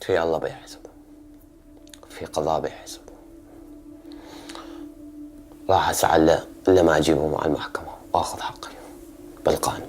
في الله بيحسبه، في قضاء بيحسبه. راح أسعى إلا ما أجيبه مع المحكمة وأخذ حقي بالقانون.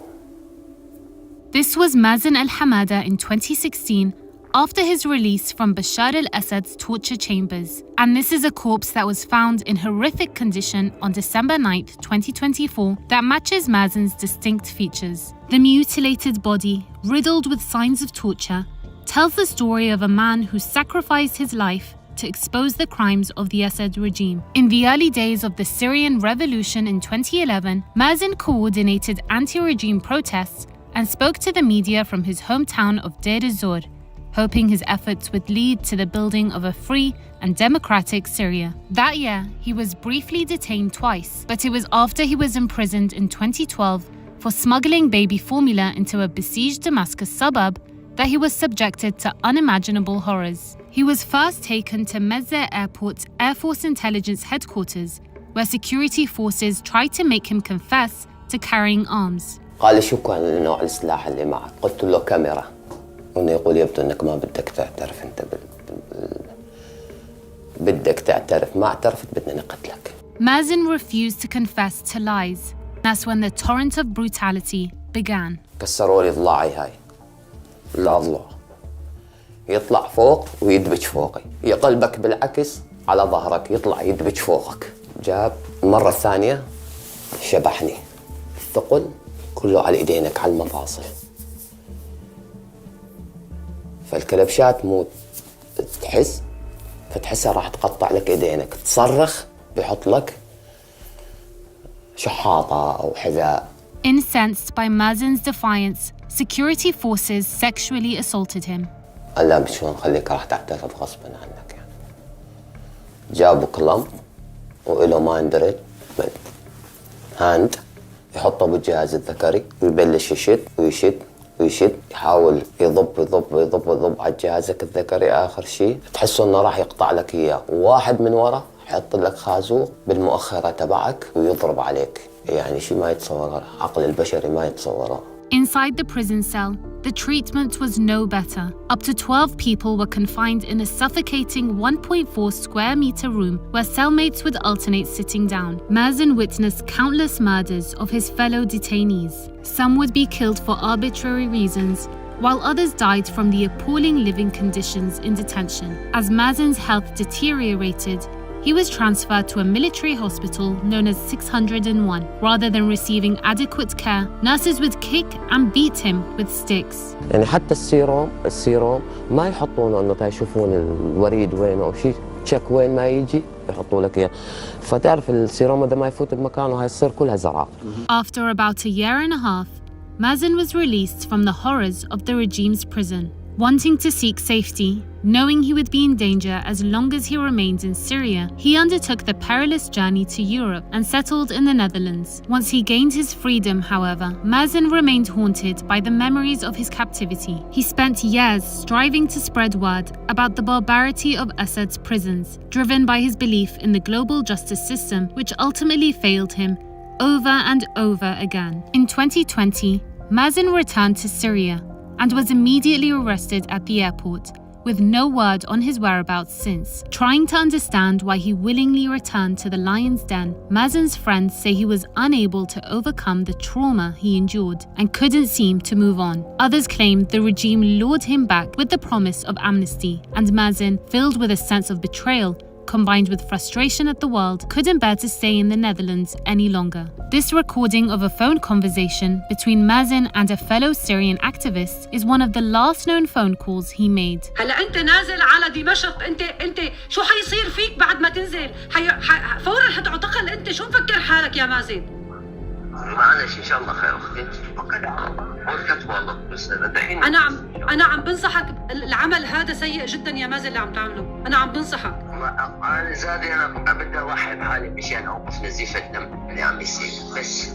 This was Mazen Hamada in 2016 after his release from Bashar al-Assad's torture chambers. And this is a corpse that was found in horrific condition on December 9th, 2024 that matches Mazen's distinct features. The mutilated body, riddled with signs of torture, tells the story of a man who sacrificed his life to expose the crimes of the Assad regime. In the early days of the Syrian revolution in 2011, Mazen coordinated anti-regime protests and spoke to the media from his hometown of Deir ez-Zor, hoping his efforts would lead to the building of a free and democratic Syria. That year, he was briefly detained twice, but it was after he was imprisoned in 2012 for smuggling baby formula into a besieged Damascus suburb that he was subjected to unimaginable horrors. He was first taken to Mazen Airport's Air Force Intelligence Headquarters, where security forces tried to make him confess to carrying arms. قال لي شو كان نوع السلاح اللي معك؟ قلت له كاميرا. وإنه يقول يبدو إنك ما بدك تعترف، أنت بدك تعترف، ما اعترفت بدنا نقتلك. Mazen refused to confess to lies. That's when the torrent of brutality began. كسروا لي ضلاعي هاي، الأضلع يطلع فوق ويدبج فوقي، يقلبك بالعكس على ظهرك يطلع يدبج فوقك. جاب المرة الثانية شبحني، الثقل كله على إيدينك على المفاصل. فالكلبشات مو فتحسها راح تقطع لك إيدينك، تصرخ بيحط لك شحاطة أو حذاء. Incensed by Mazen's defiance, security forces sexually assaulted him. قال لا شو نخليك راح تعترف غصبا عنك يعني. جابوا كلام وإله ما اندرج هاند يحطه بالجهاز الذكري ويبلش يشد يحاول يضب على جهازك الذكري. آخر شيء تحسه إنه راح يقطع لك إياه، وواحد من ورا يحط لك خازوق بالمؤخرة تبعك ويضرب عليك. يعني شيء ما يتصور، عقل البشري ما يتصوره. Inside the prison cell, the treatment was no better. Up to 12 people were confined in a suffocating 1.4 square meter room where cellmates would alternate sitting down. Mazen witnessed countless murders of his fellow detainees. Some would be killed for arbitrary reasons, while others died from the appalling living conditions in detention. As Mazen's health deteriorated, he was transferred to a military hospital known as 601. Rather than receiving adequate care, nurses would kick and beat him with sticks. يعني حتى السيروم ما يحطونه انه يشوفون الوريد وين او شيء، تشيك وين ما يجي يحطوا لك اياه. فتعرف السيروم اذا ما يفوت بمكانه هاي تصير كلها زرع. After about a year and a half, Mazen was released from the horrors of the regime's prison. Wanting to seek safety, knowing he would be in danger as long as he remained in Syria, he undertook the perilous journey to Europe and settled in the Netherlands. Once he gained his freedom, however, Mazen remained haunted by the memories of his captivity. He spent years striving to spread word about the barbarity of Assad's prisons, driven by his belief in the global justice system, which ultimately failed him over and over again. In 2020, Mazen returned to Syria and was immediately arrested at the airport, with no word on his whereabouts since. Trying to understand why he willingly returned to the lion's den, Mazen's friends say he was unable to overcome the trauma he endured and couldn't seem to move on. Others claimed the regime lured him back with the promise of amnesty, and Mazen, filled with a sense of betrayal, combined with frustration at the world, couldn't bear to stay in the Netherlands any longer. This recording of a phone conversation between Mazen and a fellow Syrian activist is one of the last known phone calls he made. هلا انت نازل على دمشق، انت شو حيصير فيك بعد ما تنزل؟ فورا حتعتقل. انت شو مفكر حالك يا مازن؟ معلش ان شاء الله خير اختي. والله بس الحين انا عم بنصحك، العمل هذا سيء جدا يا مازن اللي عم تعمله. انا عم بنصحك. انا زادي انا بدي اضحي بحالي مشان اوقف نزيف الدم اللي عم يصير بس.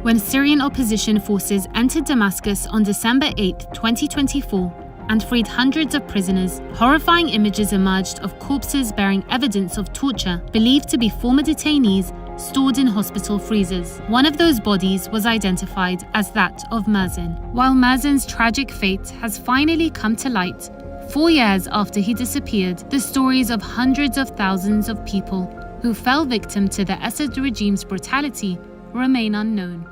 When Syrian opposition forces entered Damascus on December 8, 2024, and freed hundreds of prisoners, horrifying images emerged of corpses bearing evidence of torture believed to be former detainees stored in hospital freezers. One of those bodies was identified as that of Mazen. While Mazen's tragic fate has finally come to light, 4 years after he disappeared, the stories of hundreds of thousands of people who fell victim to the Assad regime's brutality remain unknown.